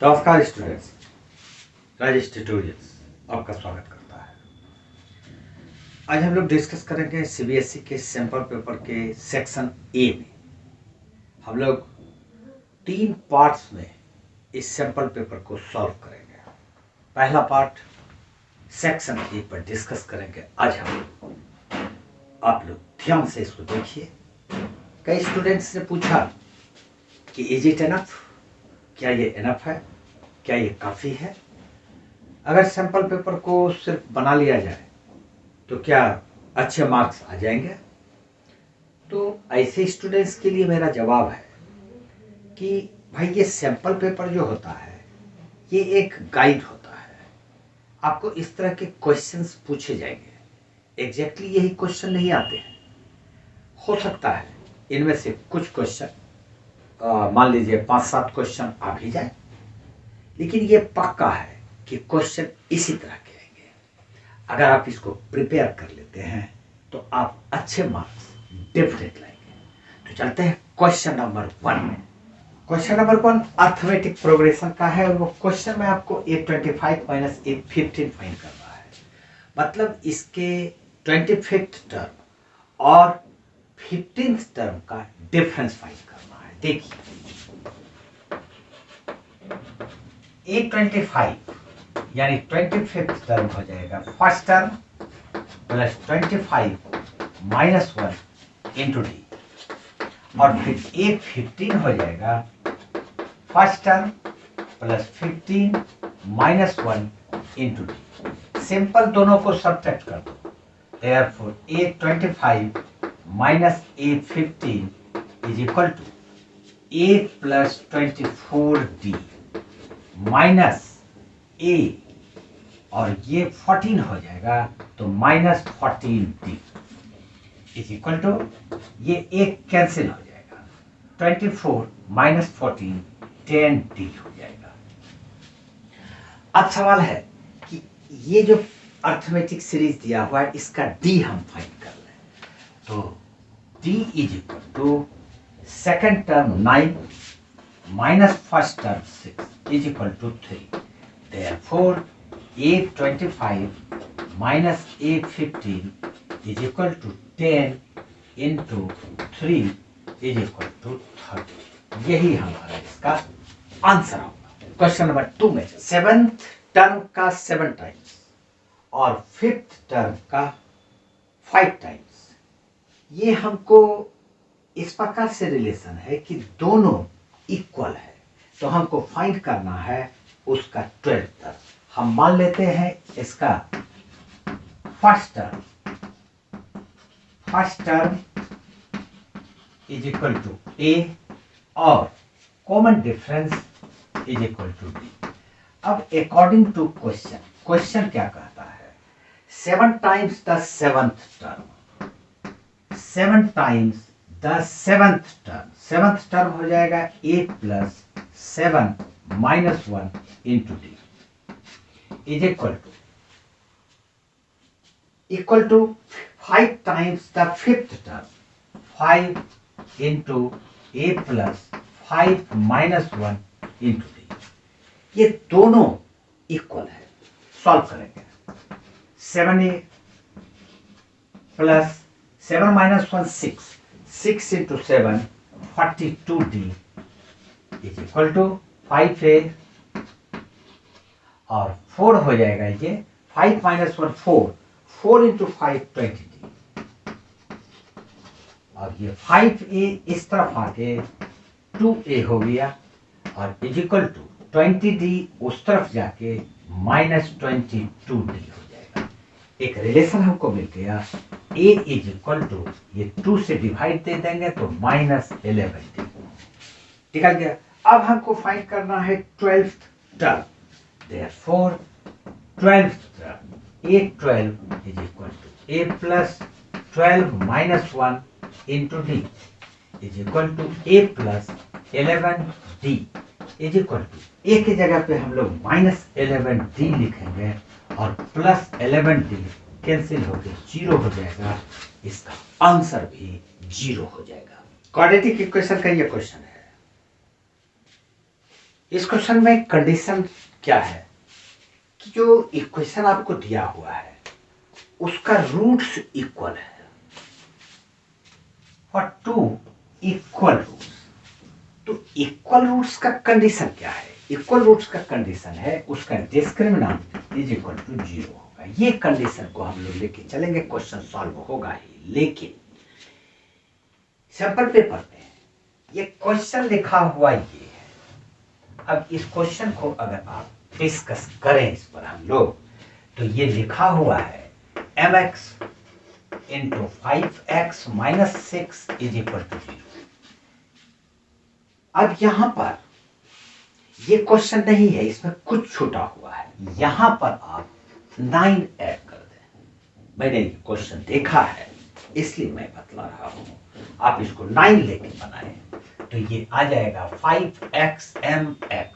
नमस्कार students, Rajesh tutorials आपका स्वागत करता है। आज हम लोग डिस्कस करेंगे सीबीएसई के सैंपल पेपर के सेक्शन ए में। हम लोग 3 पार्ट्स में इस सैंपल पेपर को सॉल्व करेंगे। पहला पार्ट सेक्शन ए पर डिस्कस करेंगे आज हम लोग। आप लोग ध्यान से इसको देखिए। कई स्टूडेंट्स ने पूछा कि इज इट एनफ, क्या ये एनफ है, क्या ये काफ़ी है? अगर सैंपल पेपर को सिर्फ बना लिया जाए तो क्या अच्छे मार्क्स आ जाएंगे? तो ऐसे स्टूडेंट्स के लिए मेरा जवाब है कि भाई ये सैंपल पेपर जो होता है ये एक गाइड होता है। आपको इस तरह के क्वेश्चंस पूछे जाएंगे। एग्जैक्टली यही क्वेश्चन नहीं आते हैं। हो सकता है इनमें से कुछ क्वेश्चन मान लीजिए 5-7 क्वेश्चन आ भी जाए, लेकिन ये पक्का है कि क्वेश्चन इसी तरह के आएंगे। अगर आप इसको प्रिपेयर कर लेते हैं तो आप अच्छे मार्क्स डेफिनेट लाएंगे। तो चलते हैं क्वेश्चन नंबर 1 में। क्वेश्चन नंबर 1 अर्थमेटिक प्रोग्रेशन का है और वो क्वेश्चन में आपको A25 माइनस A15 फाइंड करना है। मतलब इसके 25th टर्म और 15th टर्म का डिफरेंस फाइंड करना है। देखिए A25 यानी 25th टर्म हो जाएगा first term plus 25 minus 1 into D, और फिर A15 हो जाएगा first term plus 15 minus 1 into D. Simple दोनों को सब्ट्रैक्ट कर दो। Therefore A25 minus A15 is equal to A plus 24D minus A, और ये 14 हो जाएगा तो minus 14D is equal to, ये एक कैंसिल हो जाएगा, 24 माइनस 14 10D हो जाएगा। अब सवाल है कि ये जो अर्थमेटिक सीरीज दिया हुआ है इसका D हम फाइंड कर लें। तो D is equal to second term 9 minus first term 6 is equal to 3। Therefore A25 minus A15 is equal to 10 into 3 is equal to 30। यही हमारा इसका आंसर होगा। क्वेश्चन नंबर 2 में 7th टर्म का 7 टाइम्स और 5th टर्म का 5 times, ये हमको इस प्रकार से रिलेशन है कि दोनों इक्वल है, तो हमको फाइंड करना है उसका 12th टर्म। हम मान लेते हैं इसका first term is equal to A और common difference is equal to D। अब अकॉर्डिंग टू क्वेश्चन क्या कहता है? 7 times the 7th term, 7 times the 7th term, 7th term हो जाएगा A plus 7 minus 1 into D is equal to 5 times the 5th term, 5 into A plus 5 minus 1 into D. ये दोनों equal है। Solve करेंगे। 7A plus 7 minus 1 6 into 7 42D is equal to 5A और 4 हो जाएगा। ये 5 माइनस 1 4 इंटू 5 20D, और ये 5A इस तरफ आके 2A हो गया और इज इक्वल टू 20D उस तरफ जाके माइनस 22D हो जाएगा। एक रिलेशन हमको मिल गया। A इज इक्वल टू, ये 2 से डिवाइड दे देंगे तो माइनस 11D निकल गया। अब हमको फाइंड करना है 12th term. Therefore 12th term A12 is equal to A plus 12 minus 1 into D is equal to A plus 11D is equal to, A की जगह पे हम लोग माइनस 11D लिखेंगे और प्लस 11D कैंसिल होकर 0 हो जाएगा। इसका आंसर भी 0 हो जाएगा। क्वाड्रेटिक इक्वेशन का ये क्वेश्चन है। इस क्वेश्चन में कंडीशन क्या है कि जो इक्वेशन आपको दिया हुआ है उसका रूट्स इक्वल है और टू इक्वल रूट्स। तो इक्वल रूट्स का कंडीशन क्या है? इक्वल रूट्स का कंडीशन है उसका डिस्क्रिमिनेंट इज इक्वल टू 0 होगा। ये कंडीशन को हम लोग लेके चलेंगे, क्वेश्चन सॉल्व होगा ही। लेकिन सैंपल पेपर में ये क्वेश्चन लिखा हुआ ये है। अब इस क्वेश्चन को अगर आप डिस्कस करें इस पर हम लोग, तो ये लिखा हुआ है mx into 5x minus 6 is equal to 0। अब यहां पर ये क्वेश्चन नहीं है, इसमें कुछ छूटा हुआ है। यहां पर आप 9 ऐड कर दें। मैंने ये क्वेश्चन देखा है इसलिए मैं बतला रहा हूं। आप इसको 9 लेके बनाएं तो ये आ जाएगा 5xmx,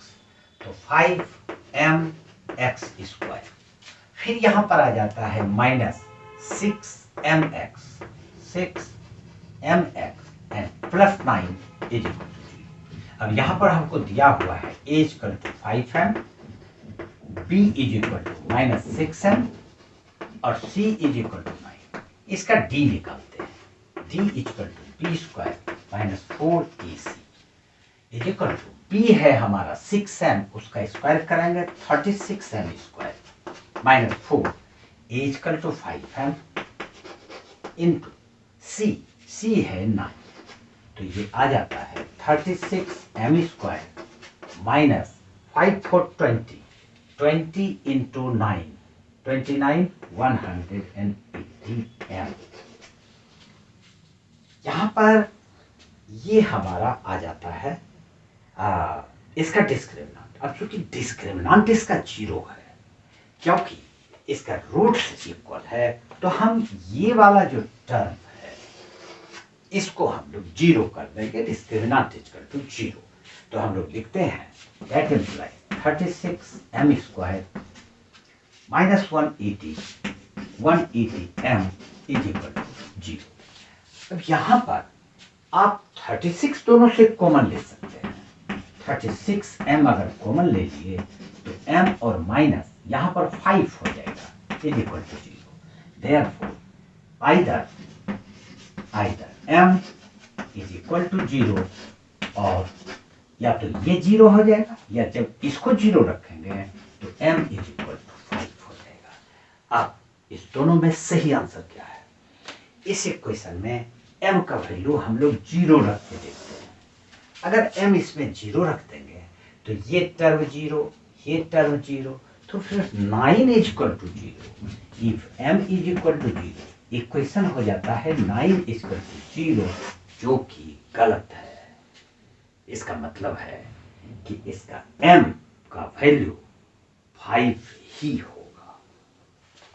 तो 5mx स्क्वायर। फिर यहां पर आ जाता है minus 6mx and plus 9 is equal to 0। अब यहां पर हमको दिया हुआ है a equal to 5m, b is equal to minus 6m और c इज इक्वल टू 9। इसका d निकालते हैं। d equal to b square minus 4ac is equal to b है हमारा 6m, उसका स्क्वायर करेंगे 36m square minus 4 a equal to 5m into c है 9, तो ये आ जाता है 36m square minus 5 4 20 into 9 29 180m। यहां पर ये हमारा आ जाता है इसका डिस्क्रिमिनेंट। अब चूंकि डिस्क्रिमिनेंट इसका 0 है क्योंकि इसका रूट्स इक्वल है, तो हम ये वाला जो टर्म है इसको हम लोग 0 कर देंगे। डिस्क्रिमिनेंट इक्वल टू 0, तो हम लोग लिखते हैं that imply 36m square minus 180m is equal to 0। अब यहां पर आप 36 दोनों से कॉमन ले सकते हैं। 36m अगर कॉमन ले लिए तो m और माइनस यहां पर 5 हो जाएगा is equal to 0। Therefore either m is equal to 0, और या तो ये 0 हो जाएगा या जब इसको 0 रखेंगे तो m इज इक्वल टू 5 हो जाएगा। अब इस दोनों में सही आंसर क्या है? इस इक्वेशन में m का वैल्यू हम लोग 0 रख के देखते हैं। अगर m इसमें 0 रख देंगे तो ये टर्म 0, ये टर्म 0, तो फिर 9 is equal to 0। If m is equal to 0, equation हो जाता है 9 इज इक्वल टू 0, जो कि गलत है। इसका मतलब है कि इसका m का वैल्यू 5 ही होगा।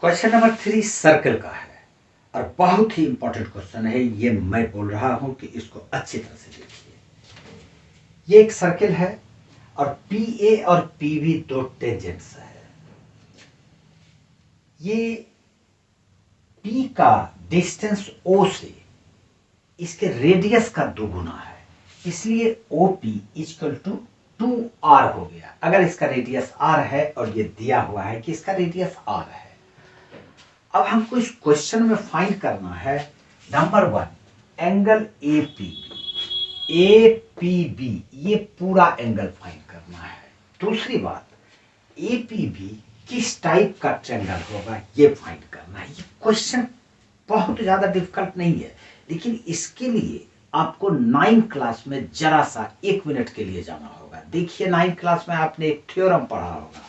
क्वेश्चन नंबर 3 सर्कल का है और बहुत ही इंपॉर्टेंट क्वेश्चन है। ये मैं बोल रहा हूं कि इसको अच्छी तरह से देखिए। ये एक सर्कल है और PA और PB दो टेंजेंट्स है। ये P का डिस्टेंस O से इसके रेडियस का 2 गुना है, इसलिए OP इक्वल टू 2R हो गया। अगर इसका रेडियस R है और ये दिया हुआ है कि इसका रेडियस R है। अब हमको इस क्वेश्चन में फाइंड करना है नंबर 1 एंगल APB, ये पूरा एंगल फाइंड करना है। दूसरी बात APB किस टाइप का ट्रायंगल होगा ये फाइंड करना है। ये क्वेश्चन बहुत ज्यादा डिफिकल्ट नहीं है, लेकिन इसके लिए आपको 9 क्लास में जरा सा 1 मिनट के लिए जाना होगा। देखिए 9 क्लास में आपने एक थ्योरम पढ़ा होगा।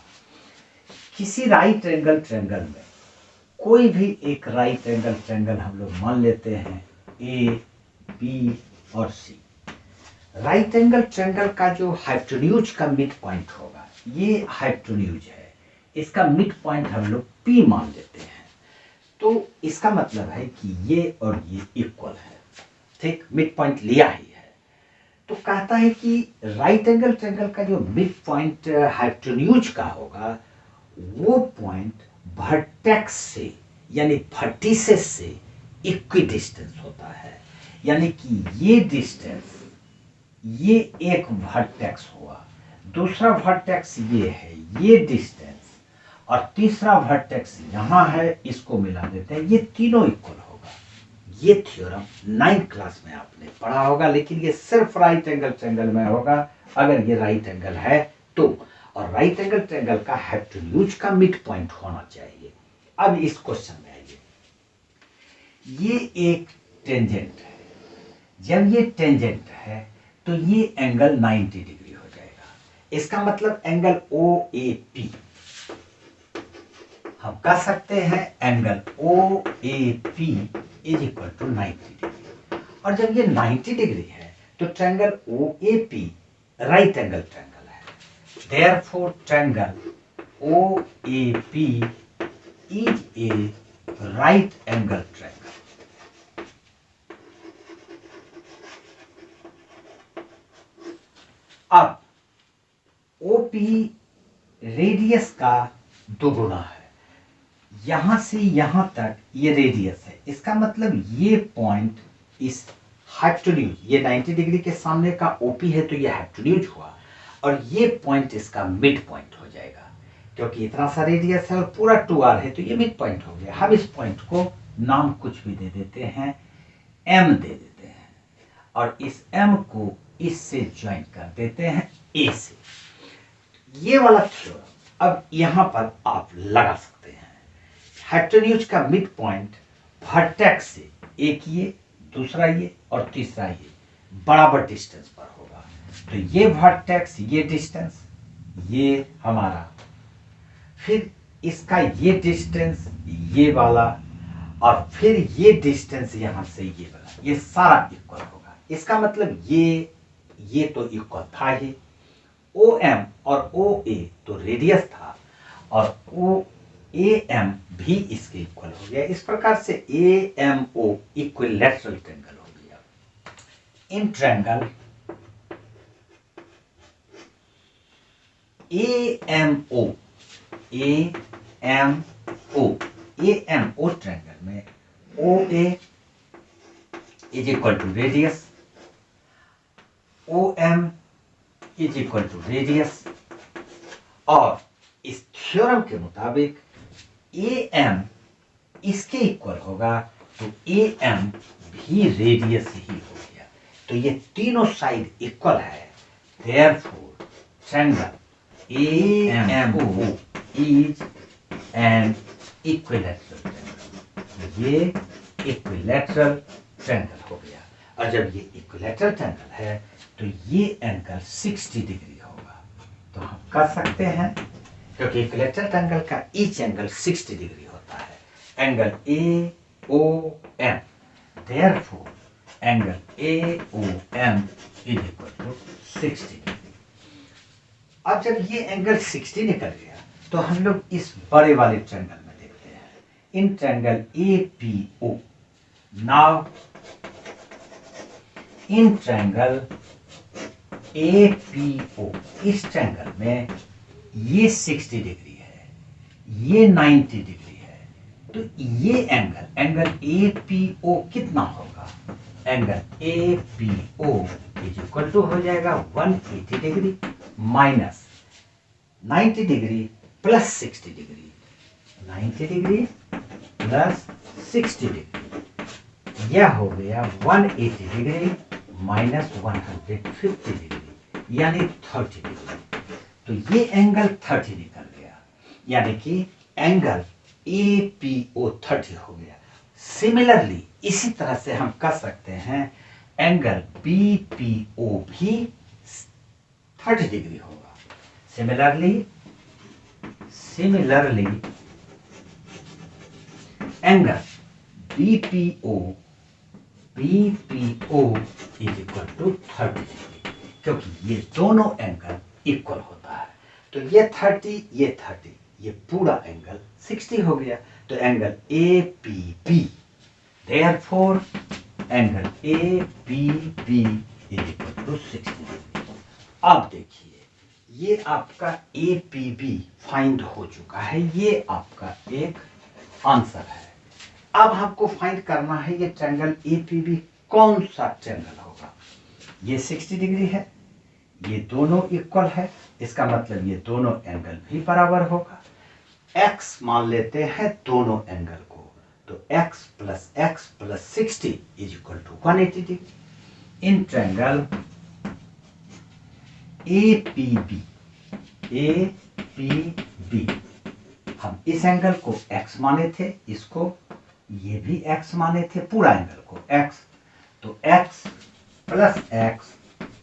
किसी राइट एंगल ट्रायंगल में कोई भी एक राइट एंगल ट्रायंगल हम लोग मान लेते हैं A, B और C। राइट एंगल ट्रायंगल का जो हाइपोटेन्यूज का मिड पॉइंट होगा, ये हाइपोटेन्यूज है, इसका मिड पॉइंट हम लोग P मान लेते हैं। तो इसका मतलब है कि ये और ये इक्वल है, ठीक, मिड पॉइंट लिया ही है। तो कहता है कि राइट एंगल ट्रायंगल का जो मिड पॉइंट हाइपोटेन्यूज का होगा वो पॉइंट वर्टेक्स से यानी वर्टिसेस से इक्वी डिस्टेंस होता है। यानी कि ये डिस्टेंस, ये एक वर्टेक्स हुआ, दूसरा वर्टेक्स ये है, ये डिस्टेंस, और तीसरा वर्टेक्स यहाँ है, इसको मिला देते हैं, ये तीनों इक्वल होगा। ये थ्योरम 9th क्लास में आपने पढ़ा होगा, लेकिन ये सिर्फ राइट एंगल ट्रायंगल में होगा अगर ये राइट एंगल है तो, और राइट एंगल ट्रायंगल का हाइपोटेन्यूज का मिड पॉइंट होना चाहिए। अब इस क्वेश्चन में आइए, ये एक टेंजेंट है, जब ये टेंजेंट है तो ये एंगल 90 डिग्री हो जाएगा। इसका मतलब एंगल OAP हम कह सकते हैं angle OAP is equal to 90 degree. और जब ये 90 डिग्री है तो triangle OAP right angle triangle है, therefore triangle OAP is a right angle triangle. अब OP रेडियस का दोगुना है, यहां से यहां तक ये रेडियस है, इसका मतलब ये पॉइंट इस हाइपोटेन्यूज, ये 90 डिग्री के सामने का OP है तो ये हाइपोटेन्यूज हुआ, और ये पॉइंट इसका मिड पॉइंट हो जाएगा, क्योंकि इतना सा रेडियस है और पूरा 2R है तो ये मिड पॉइंट हो गया। हम इस पॉइंट को नाम कुछ भी दे देते हैं, M दे देते हैं, और इस M को इससे ज्वाइन कर देते हैं A से। ये वाला थ्योरम अब यहां पर आप लगा सकते हैं, हाइपोटेन्यूज का मिड पॉइंट वर्टेक्स से एक ये, दूसरा ये और तीसरा ये बराबर डिस्टेंस पर होगा। तो ये वर्टेक्स, ये डिस्टेंस, ये हमारा, फिर इसका ये डिस्टेंस, ये वाला, और फिर ये डिस्टेंस यहां से ये वाला, ये सारा इक्वल होगा। इसका मतलब ये तो इक्वल था ही, OM और OA तो रेडियस था, और OAM भी इसके इक्वल हो गया। इस प्रकार से AMO इक्विलैटरल ट्रायंगल हो गया। इन ट्रायंगल AMO ट्रायंगल में OA is equal to radius, OM is equal to radius, और इस थ्योरम के मुताबिक AM इसके इक्वल होगा तो AM भी रेडियस ही हो गया। तो ये तीनों साइड इक्वल है, therefore triangle AMO is an equilateral triangle. ये इक्विलैटरल ट्रायंगल हो गया, और जब ये इक्विलैटरल ट्रायंगल है तो ये एंगल 60 डिग्री होगा। तो हम कह सकते हैं, क्योंकि इक्विलैटरल ट्रायंगल का ईच एंगल 60 डिग्री होता है, angle AOM, therefore angle AOM is equal to 60 degree. अब जब ये एंगल 60 निकल गया तो हम लोग इस बड़े वाले ट्रायंगल में देखते हैं, in triangle APO। Now in triangle APO, इस ट्रायंगल में ये 60 डिग्री है, ये 90 डिग्री है, तो ये एंगल APO कितना होगा? Angle APO is equal to हो जाएगा 180 degree minus 90 degree plus 60 degree, 90 degree plus 60 degree, यह हो गया 180 डिग्री माइनस 150 डिग्री, यानी 30 डिग्री। तो ये एंगल 30 निकल गया, यानी कि एंगल APO 30 हो गया। सिमिलरली इसी तरह से हम कह सकते हैं एंगल BPO भी 30 डिग्री होगा। Similarly angle BPO is equal to 30 degree, क्योंकि ये दोनों एंगल इक्वल होता है। तो ये 30, ये पूरा एंगल 60 हो गया। तो angle APB, therefore angle APB is equal to 60 degree. अब देखिए, ये आपका APB फाइंड हो चुका है, ये आपका एक आंसर है। अब हमको फाइंड करना है ये ट्रायंगल APB कौन सा ट्रायंगल होगा। ये 60 डिग्री है, ये दोनों इक्वल है, इसका मतलब ये दोनों एंगल भी बराबर होगा। x मान लेते हैं दोनों एंगल को, तो x plus 60 is equal to 180 degree. In triangle APB हम इस एंगल को x माने थे, इसको ये भी x माने थे, पूरा एंगल को x, तो x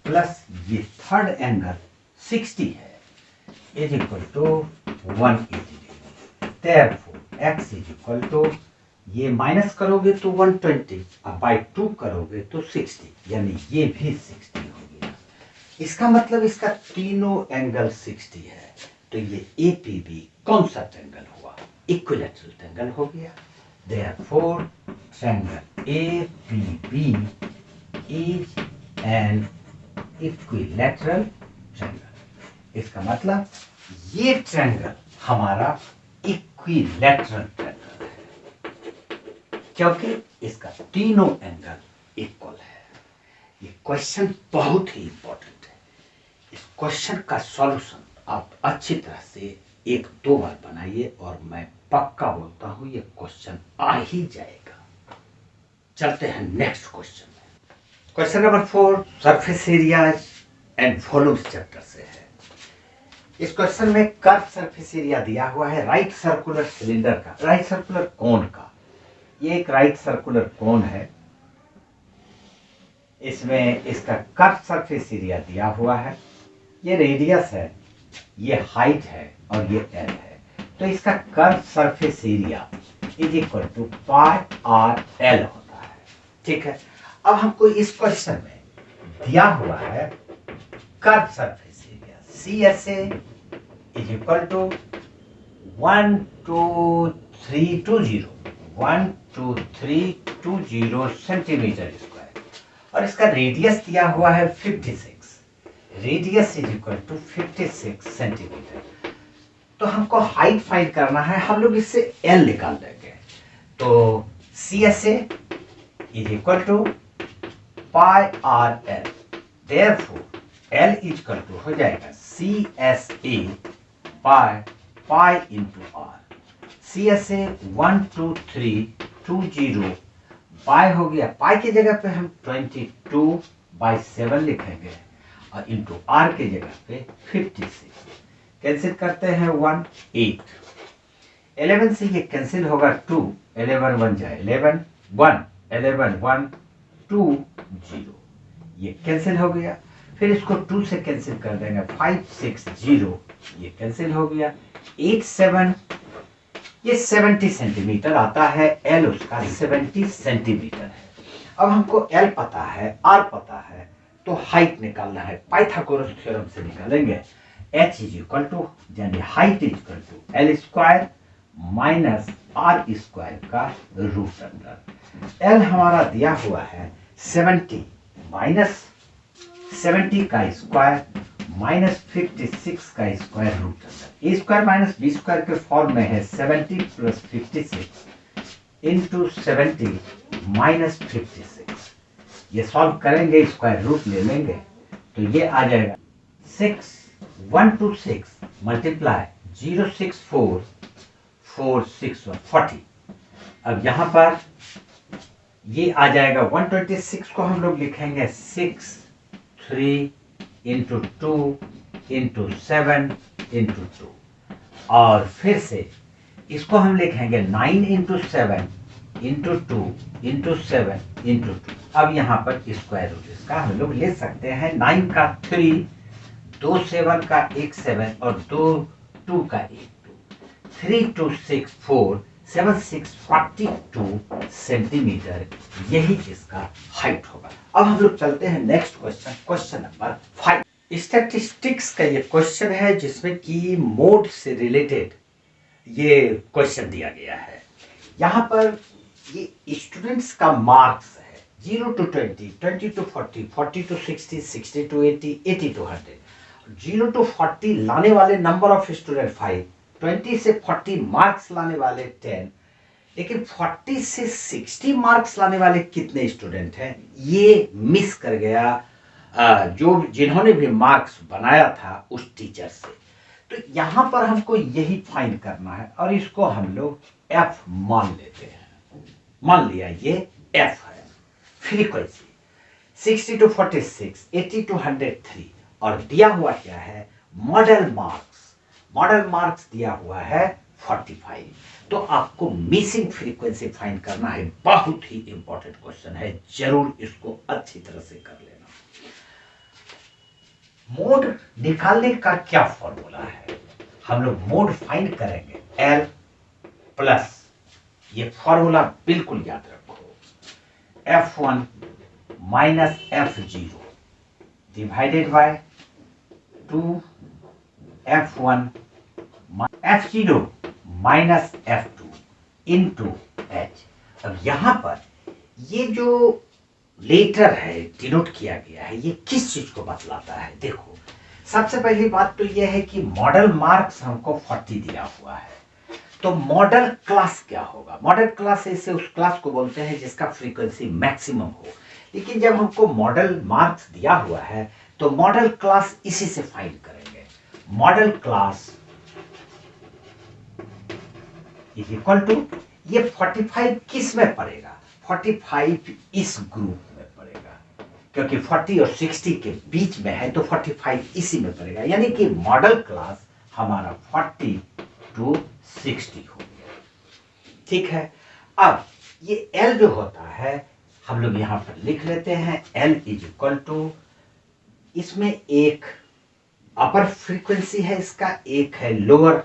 प्लस ये थर्ड एंगल 60 है is equal to 180 degree. Therefore x is equal to, ये माइनस करोगे तो 120, अब बाई 2 करोगे तो 60, यानी ये भी 60 हो गया। इसका मतलब इसका तीनों एंगल 60 है, तो ये APB कौन सा ट्रायंगल हुआ? इक्विलैटरल ट्रायंगल हो गया। Therefore triangle APB is an equilateral triangle. इसका मतलब ये ट्रायंगल हमारा इक्विलैटरल ट्रायंगल है, क्योंकि इसका तीनों एंगल इक्वल है। ये क्वेश्चन बहुत ही इंपॉर्टेंट है। इस क्वेश्चन का सॉल्यूशन आप अच्छी तरह से 1-2 बार बनाइए और मैं पक्का बोलता हूं ये क्वेश्चन आ ही जाएगा। चलते हैं नेक्स्ट क्वेश्चन में। Question number 4 surface areas and volumes chapter से है। इस क्वेश्चन में कर्व सरफेस एरिया दिया हुआ है राइट सर्कुलर सिलेंडर का, राइट सर्कुलर कोन का। ये एक राइट सर्कुलर कोन है, इसमें इसका कर्व सरफेस एरिया दिया हुआ है, ये रेडियस है, ये हाइट है और ये एल है। तो इसका curve surface area is equal to pi R L होता है। ठीक है, अब हमको इस क्वेश्चन में दिया हुआ है curve surface area CSA is equal to 12320 centimetre square और इसका रेडियस दिया हुआ है 56, radius is equal to 56 centimetre. तो हमको हाइट फाइंड करना है, हम लोग इससे L निकाल देंगे। तो CSA is equal to pi R L, therefore L is equal to हो जाएगा CSA pi into R. CSA 12320 pi हो गया, पाई की जगह पे हम 22/7 लिखेंगे और इंटू आर की जगह पे 56। कैंसिल करते हैं 1 8, 11 से ये कैंसिल होगा 2, 11 1 जाए 11 1 11 1 2 0, ये कैंसिल हो गया। फिर इसको 2 से कैंसिल कर देंगे 5 6 0, ये कैंसिल हो गया। 8 7, ये 70 सेंटीमीटर आता है, L उसका 70 सेंटीमीटर है। अब हमको L पता है, R पता है, तो हाइट निकालना है, पाइथागोरस थ्योरम से निकालेंगे। H इज इक्वल टू, यानी height is equal to L square minus R square का रूट अंडर। L हमारा दिया हुआ है 70 माइनस 70 का स्क्वायर माइनस 56 का स्क्वायर रूट अंडर। ए स्क्वायर माइनस बी स्क्वायर के फॉर्म में है 70 प्लस 56 इंटू 70 माइनस 56। ये सॉल्व करेंगे, स्क्वायर रूट ले लेंगे, तो ये आ जाएगा 6126 मल्टीप्लाई 064 461 40। अब यहाँ पर ये आ जाएगा 126 को हम लोग लिखेंगे 6 3 इंटू 2 इंटू 7 इंटू 2 और फिर से इसको हम लिखेंगे 9 इंटू 7 इंटू 2 इंटू 7 इंटू 2। अब यहाँ पर स्क्वायर रूट इसका हम लोग ले सकते हैं, 9 का 3, 2 7 का 1 7 और 2 का 1 2, 3 2 6 4 7 6 42 सेंटीमीटर, यही इसका हाइट होगा। अब हम लोग चलते हैं next question, question number 5। Statistics का ये क्वेश्चन है जिसमें कि मोड से रिलेटेड ये क्वेश्चन दिया गया है। यहाँ पर ये स्टूडेंट्स का मार्क्स है 0 to 20, 20 to 40, 40 to 60, 60 to 80, 80 to 100। 0 to 40 लाने वाले नंबर ऑफ स्टूडेंट 5, 20 से 40 मार्क्स लाने वाले 10, लेकिन 40 से 60 मार्क्स लाने वाले कितने स्टूडेंट हैं, ये मिस कर गया जो जिन्होंने भी मार्क्स बनाया था उस टीचर से। तो यहाँ पर हमको यही फाइंड करना है और इसको हम लोग f मान लेते हैं। मान लिया ये f है। फ्रीक्वेंसी 60 to 46, 80 to 103 और दिया हुआ क्या है मॉडल मार्क्स। मॉडल मार्क्स दिया हुआ है 45। तो आपको मिसिंग फ्रीक्वेंसी फाइंड करना है। बहुत ही इंपॉर्टेंट क्वेश्चन है, जरूर इसको अच्छी तरह से कर लेना। मोड निकालने का क्या फॉर्मूला है, हम लोग मोड फाइंड करेंगे L प्लस, ये फॉर्मूला बिल्कुल याद रखो, F1 minus F0 divided by 2 F1 F0 minus F2 into H। अब यहां पर ये जो लेटर है डिनोट किया गया है, ये किस चीज को बतलाता है। देखो सबसे पहली बात तो यह है कि मॉडल मार्क्स हमको 40 दिया हुआ है, तो मॉडल क्लास क्या होगा। मॉडल क्लास ऐसे उस क्लास को बोलते हैं जिसका फ्रीक्वेंसी मैक्सिमम हो। लेकिन जब हमको मॉडल मार्क्स दिया हुआ है तो मॉडल क्लास इसी से फाइंड करेंगे। Modal class is equal to, ये 45 किस में पड़ेगा, 45 इस ग्रुप में पड़ेगा, क्योंकि 40 और 60 के बीच में है तो 45 इसी में पड़ेगा। यानी कि मॉडल क्लास हमारा 40 to 60 हो गया। ठीक है, अब ये L जो होता है हम लोग यहां पर लिख लेते हैं, L इज इक्वल टू, इसमें एक अपर फ्रीक्वेंसी है, इसका एक है लोअर,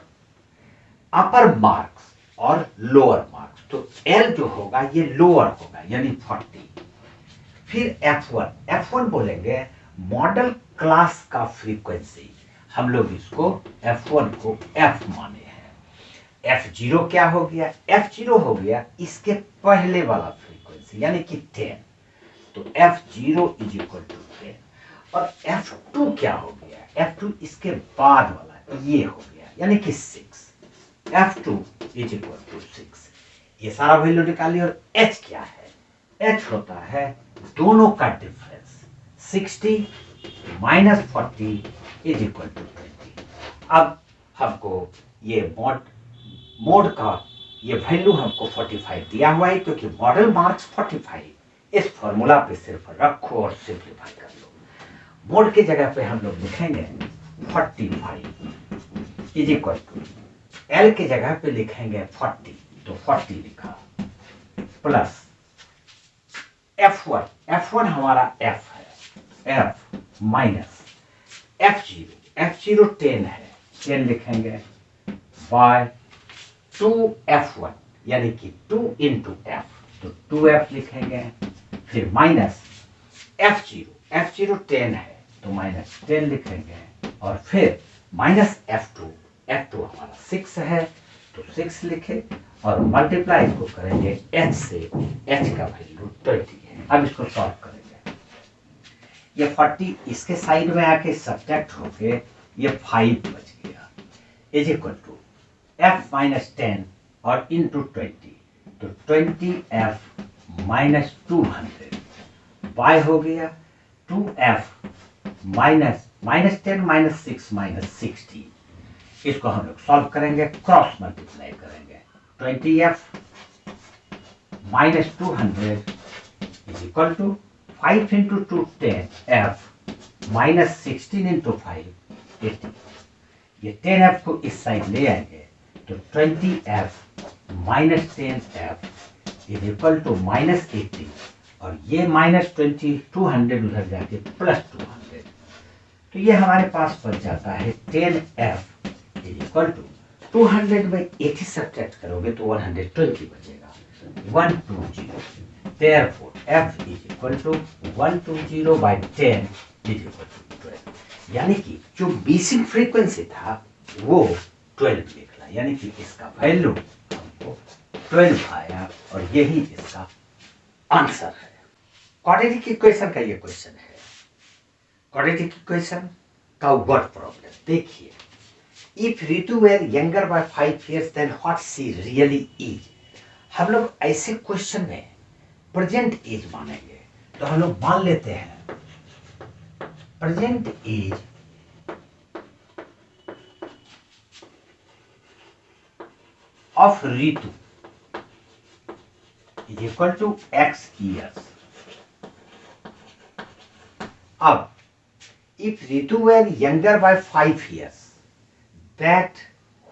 अपर मार्क्स और लोअर मार्क्स। तो L जो होगा ये लोअर होगा यानी 40। फिर F1 बोलेंगे मॉडल क्लास का फ्रीक्वेंसी, हम लोग इसको F1 को F माने हैं। F0 क्या हो गया, F0 हो गया इसके पहले वाला फ्रीक्वेंसी यानी कि 10, तो F0 इज इक्वल टू 10। और F2 क्या हो गया, F2 इसके बाद वाला ये हो गया यानी कि 6, F2 इज इक्वल टू 6। ये सारा वैल्यू निकालिए। और H क्या है, H होता है दोनों का difference, 60 minus 40 is equal to 20। अब हमको ये मोड का ये वैल्यू हमको 45 दिया हुआ है, क्योंकि मॉडल मार्क्स 45, इस फॉर्मूला पे सिर्फ रखो और सिंप्लीफाई कर लो। मोड की जगह पे हम लोग लिखेंगे 45 इज इक्वल टू, L की जगह पे लिखेंगे 40, तो 40 लिखा, प्लस F1 हमारा F है, F माइनस F0 10 है, 10 लिखेंगे बाय 2F1 यानी कि 2 इंटू F, तो 2F लिखेंगे। फिर माइनस F0 10 है तो माइनस 10 लिखेंगे, और फिर माइनस F2 हमारा 6 है तो 6 लिखे, और मल्टीप्लाई इसको करेंगे H से, H का वैल्यू 20 है। अब इसको सॉल्व करेंगे, ये 40 इसके साइड में आके सब्ट्रैक्ट होके ये 5 बच गया, is equal to F minus 10 और इंटू 20, तो 20F माइनस 200 बाय हो गया 2F माइनस 10 माइनस 6 माइनस 60। इसको हम लोग सॉल्व करेंगे, क्रॉस मल्टीप्लाई करेंगे, 20F minus 200 is equal to 5 into 2 10F minus 16 into 5 80। ये 10F को इस साइड ले आएंगे तो 20F minus 10F is equal to minus 80, और ये माइनस 20 200 उधर जाके प्लस 200, तो ये हमारे पास बच जाता है 10F इज इक्वल टू 200 में 80 सब्ट्रैक्ट करोगे तो 120 बचेगा, 120। Therefore F is equal to 120 by 10 is equal to 12। यानी कि जो मिसिंग फ्रीक्वेंसी था वो 12 निकला, यानी कि इसका वैल्यू हमको 12 आया, और यही इसका आंसर है। क्वाड्रेटिक इक्वेशन का ये क्वेश्चन है। क्वाड्रेटिक इक्वेशन का वर्ड प्रॉब्लम देखिए, if Ritu were younger by 5 years then what she really is. हम लोग ऐसे क्वेश्चन में प्रेजेंट एज मानेंगे, तो हम लोग मान लेते हैं present age of Ritu is equal to x years. अब if Ritu were younger by 5 years, that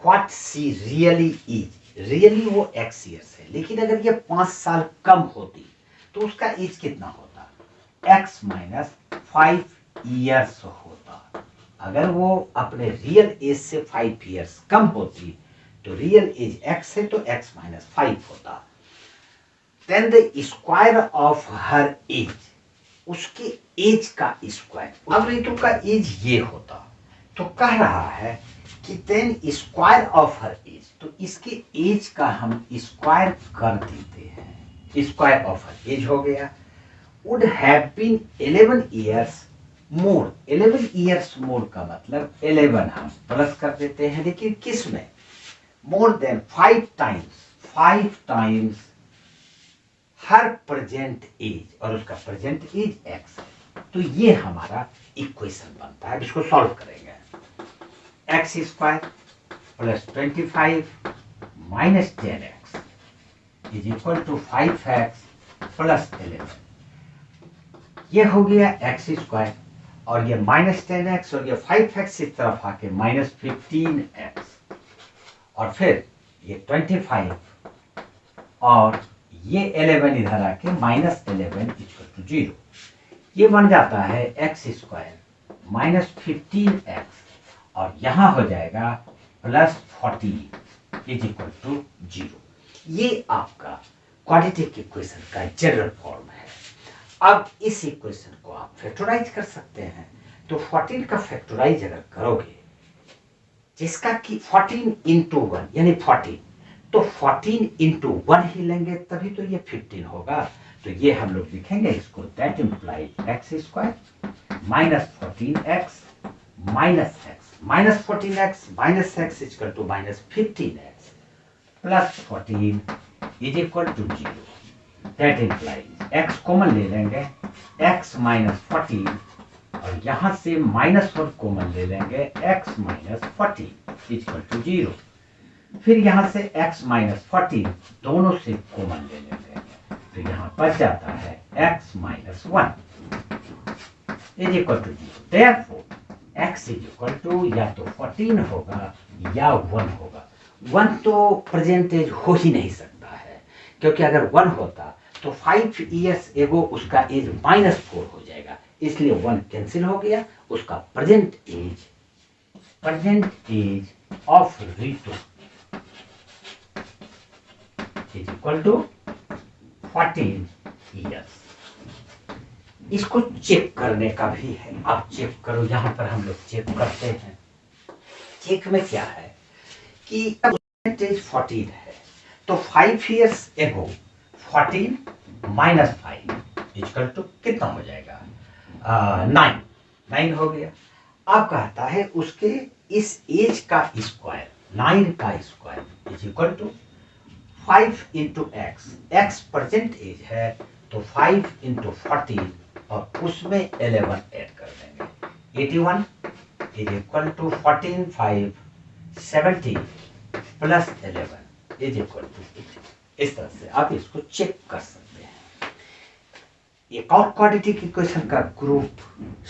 what she really is, really वो x years है, लेकिन अगर ये 5 साल कम होती तो उसका एज कितना होता, x माइनस 5 ईयर्स होता। अगर वो अपने रियल एज से 5 ईयर्स कम होती तो रियल एज x है तो x माइनस 5 होता। Then the square of her age, उसके एज का स्क्वायर, अब ऋतु का एज ये होता तो कह रहा है कि then square of her age, तो इसके एज का हम स्क्वायर कर देते हैं, स्क्वायर ऑफ हर एज हो गया, would have been 11 years more. 11 years more का मतलब 11 हम प्लस कर देते हैं, लेकिन किस में, मोर देन 5 टाइम्स हर प्रेजेंट एज, और उसका प्रेजेंट एज x है। तो ये हमारा इक्वेशन बनता है, इसको सॉल्व करेंगे। x square plus 25 minus 10x is equal to 5x plus 11। ये हो गया x स्क्वायर, और ये माइनस 10x और ये 5x इस तरफ आके माइनस 15x, और फिर ये 25 और ये 11 इधर आके माइनस 11 इक्वल टू 0। ये बन जाता है x स्क्वायर माइनस 15x, और यहां हो जाएगा प्लस 14 इज इक्वल टू 0। ये आपका क्वाड्रेटिक इक्वेशन का जनरल फॉर्म है। अब इस इक्वेशन को आप फैक्टराइज कर सकते हैं, तो 14 का फैक्टराइज अगर करोगे, जिसका कि 14 इंटू 1 यानी 14, तो 14 इंटू 1 ही लेंगे तभी तो ये 15 होगा। तो ये हम लोग लिखेंगे इसको, that implies x square minus 14x minus x, minus 14x minus x equal to minus 15x plus 14 is equal to 0। That implies x common ले लेंगे, x माइनस 14, और यहां से माइनस 1 कॉमन ले लेंगे, x माइनस 14 इक्वल टू 0। फिर यहां से x माइनस 14 दोनों से कॉमन ले लेंगे, तो यहां बच जाता है x minus 1 is equal to 0। Therefore x is equal to या तो 14 होगा या 1 होगा। 1 तो प्रेजेंटेज हो ही नहीं सकता है, क्योंकि अगर 1 होता तो 5 ईयर्स एगो उसका एज माइनस 4 हो जाएगा, इसलिए 1 कैंसिल हो गया। उसका present age of Ritu is equal to 14 years. इसको चेक करने का भी है, आप चेक करो, यहां पर हम लोग चेक करते हैं। चेक में क्या है कि परसेंटेज 14 है, तो 5 years ago 14 minus 5 equal to कितना हो जाएगा, 9 हो गया। अब कहता है उसके इस एज का स्क्वायर, 9 का square is equal to 5 into x present age है, तो 5 इंटू 14 और उसमें 11 ऐड कर देंगे, 81 is equal to 14 5 70 plus 11 is equal to 8। इस तरह से आप इसको चेक कर सकते हैं। एक और क्वाड्रेटिक इक्वेशन का ग्रुप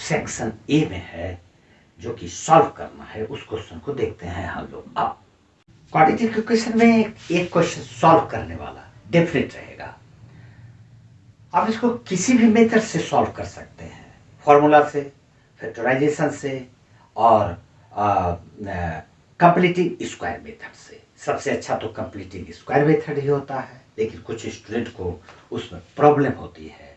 सेक्शन ए में है, जो कि सॉल्व करना है, उस क्वेश्चन को देखते हैं हम लोग। अब क्वाड्रेटिक इक्वेशन में एक क्वेश्चन सॉल्व करने वाला डेफिनेट रहेगा। आप इसको किसी भी मेथड से सॉल्व कर सकते हैं, फॉर्मूला से, फैक्टराइजेशन से, और कंप्लीटिंग स्क्वायर मेथड से। सबसे अच्छा तो कंप्लीटिंग स्क्वायर मेथड ही होता है, लेकिन कुछ स्टूडेंट को उसमें प्रॉब्लम होती है।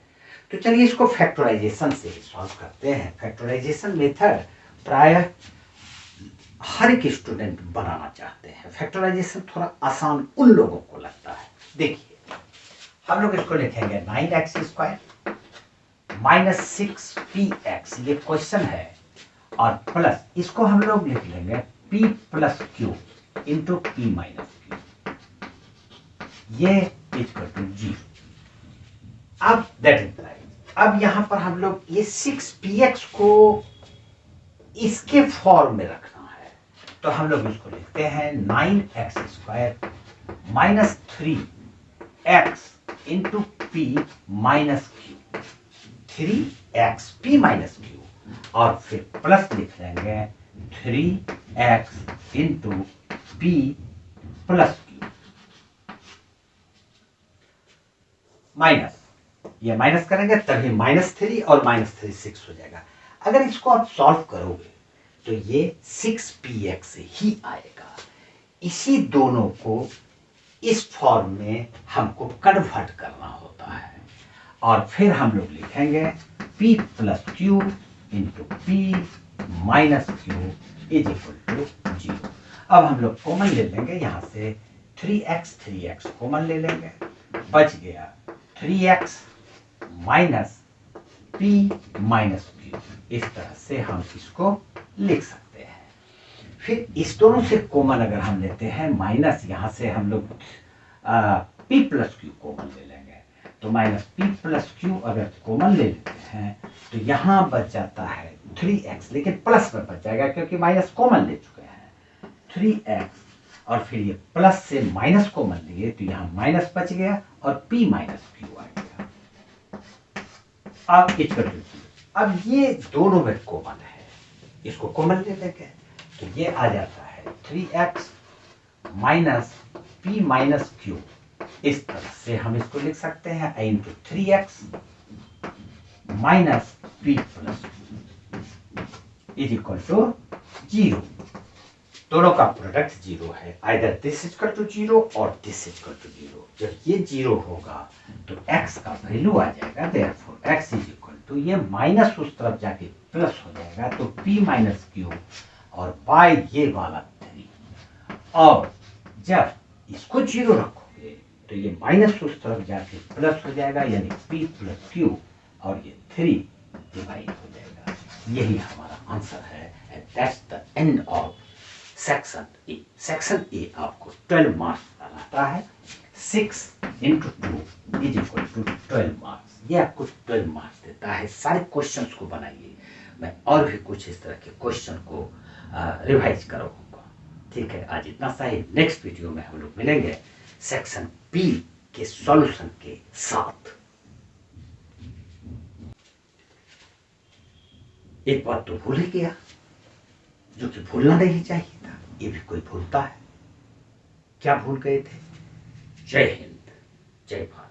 तो चलिए इसको फैक्टराइजेशन से ही सॉल्व करते हैं। फैक्टराइजेशन मेथड प्रायः हर एक स्टूडेंट बनाना चाहते हैं। फैक्टराइजेशन थोड़ा आसान उन लोगों को लगता है। देखिए हम लोग इसको लिखेंगे 9x स्क्वायर माइनस 6px, ये क्वेश्चन है, और प्लस इसको हम लोग लिख लेंगे p plus q into p minus Q, ये इक्वल टू 0। अब दैट इम्प्लाइज, अब यहां पर हम लोग ये 6px को इसके फॉर्म में रखना है तो हम लोग इसको लिखते हैं 9x² minus 3x into p minus Q, 3xp minus q, और फिर प्लस लिख लेंगे 3x into P plus Q minus, ये माइनस करेंगे तभी -3 और -3 6 हो जाएगा। अगर इसको आप सॉल्व करोगे तो ये 6px ही आएगा। इसी दोनों को इस फॉर्म में हमको कन्वर्ट करना होता है और फिर हम लोग लिखेंगे p plus q into p minus q is equal to 0। अब हम लोग कॉमन ले लेंगे, यहाँ से 3x कॉमन ले लेंगे, बच गया 3x minus P minus Q. इस तरह से हम इसको लिख सकते हैं। फिर इस दोनों से कॉमन अगर हम लेते हैं माइनस, यहाँ से हम लोग पी प्लस क्यू कॉमन ले लेंगे, तो माइनस पी प्लस क्यू अगर कॉमन ले लेते हैं तो यहाँ बच जाता है 3x, लेकिन प्लस में बच जाएगा क्योंकि माइनस कॉमन ले चुके हैं 3x, और फिर ये प्लस से माइनस कॉमन लिए तो यहाँ माइनस बच गया और p माइनस क्यू आ गया। अब अब ये दोनों में कॉमन है, इसको कॉमन ले लेंगे तो ये आ जाता है 3x minus p minus Q. इस तरह से हम इसको लिख सकते हैं into 3x minus p plus is equal to 0। दोनों का प्रोडक्ट 0 है, either this is equal to 0 और दिस इज इक्वल टू 0। जब ये 0 होगा तो x का वैल्यू आ जाएगा, therefore x is equal to, ये माइनस उस तरफ जाके प्लस हो जाएगा तो p माइनस क्यू और बाय ये वाला 3, और जब इसको 0 रखोगे तो ये माइनस उस तरफ जाके प्लस हो जाएगा यानी p प्लस क्यू और ये 3 डिवाइड हो जाएगा। यही हमारा आंसर है and that's the end of section A. Section A आपको 12 मार्क्स का रहता है, 6 into 2 is equal to 12 marks. ये आपको 12 मार्क्स देता है। सारे क्वेश्चंस को बनाइए, मैं और भी कुछ इस तरह के क्वेश्चन को रिवाइज कराऊंगा। ठीक है, आज इतना सा ही। नेक्स्ट वीडियो में हम लोग मिलेंगे सेक्शन बी के सॉल्यूशन के साथ। एक बात तो भूल ही गया जो कि भूलना नहीं चाहिए था, ये भी कोई भूलता है। क्या भूल गए थे? जय हिंद, जय भारत।